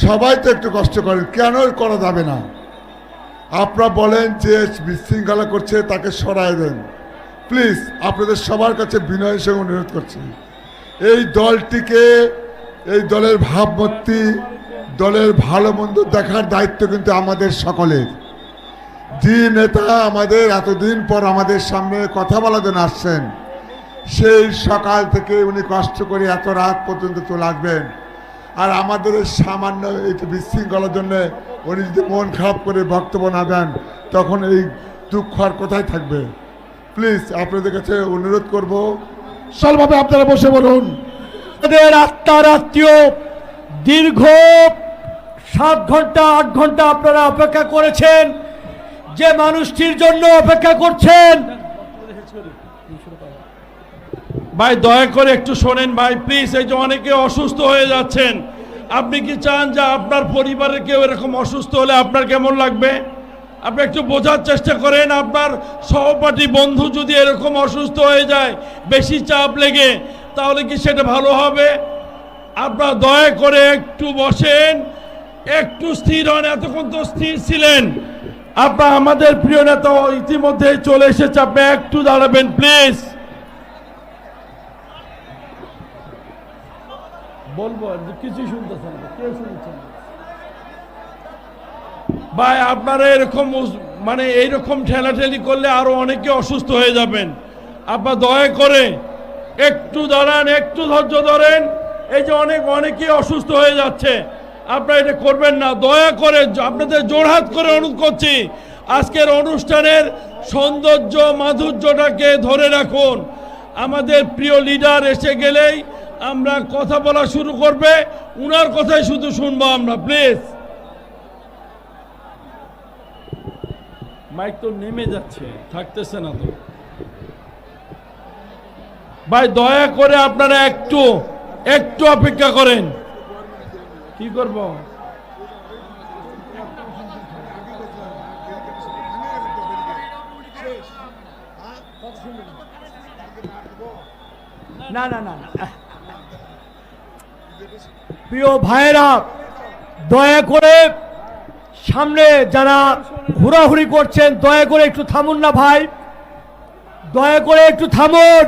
সবাই তো একটু কষ্ট করেন, কেন করা যাবে না? আপনারা বলেন যে বিশৃঙ্খলা করছে তাকে সরায় দেন প্লিজ। আপনাদের সবার কাছে বিনয়ের সঙ্গে অনুরোধ করছি, এই দলটিকে, এই দলের ভাবমূর্তি, দলের ভালো মন্দ দেখার দায়িত্ব কিন্তু আমাদের সকলের। যে নেতা আমাদের এতদিন পর আমাদের সামনে কথা বলার জন্য আসছেন, সেই সকাল থেকে উনি কষ্ট করে এত রাত পর্যন্ত চলে আসবেন, আর আমাদের এই সামান্য এই বিশৃঙ্খলার জন্য উনি যদি মন খারাপ করে বক্তব্য না দেন, তখন এই দুঃখ আর কোথায় থাকবে? প্লিজ আপনাদের কাছে অনুরোধ করব, সলভাবে আপনারা বসে বলুন। আমাদের আত্মার আত্মীয় দীর্ঘ 7 ঘন্টা 8 ঘন্টা আপনারা অপেক্ষা করেছেন, যে মানুষটির জন্য অপেক্ষা করছেন। ভাই দয়া করে একটু শোনেন ভাই প্লিজ। এই যে অনেকে অসুস্থ হয়ে যাচ্ছেন, আপনি কি চান যে আপনার পরিবারের কেউ এরকম অসুস্থ হলে আপনার কেমন লাগবে? আপনি একটু বোঝার চেষ্টা করেন। আপনার সহপাঠী বন্ধু যদি এরকম অসুস্থ হয়ে যায় বেশি চাপ লেগে, তাহলে কি সেটা ভালো হবে? আপনারা দয়া করে একটু বসেন, একটু স্থির হন। এতক্ষণ তো স্থির ছিলেন। আপনার আমাদের প্রিয় নেতা ইতিমধ্যে চলে এসেছে, আপনি একটু দাঁড়াবেন প্লিজ। বলবো কিছুই শুনতেছেন না, কেউ শুনছেন না ভাই। আপনারা এরকম মানে এইরকম ঠেলাঠেলি করলে আরো অনেকে অসুস্থ হয়ে যাবেন। আপনারা দয়া করে একটু দাঁড়ান, একটু ধৈর্য ধরেন। এই যে অনেকেই অসুস্থ হয়ে যাচ্ছে, আপনারা এটা করবেন না। দয়া করে আপনাদের জোড়হাত করে অনুরোধ করছি, আজকের অনুষ্ঠানের সৌন্দর্য মাধুর্যটাকে ধরে রাখুন। আমাদের প্রিয় লিডার এসে গেলেই আমরা কথা বলা শুরু করবে, উনার কথাই শুধু শুনবো আমরা প্লিজ। মাইক তো নেমে যাচ্ছে, থাকতেছে না তো ভাই। দয়া করে আপনারা একটু একটু অপেক্ষা করেন। কি করব? না না না, প্রিয় ভাইয়েরা, দয়া করে সামনে যারা হুড়াহুড়ি করছেন দয়া করে একটু থামুন না ভাই, দয়া করে একটু থামুন।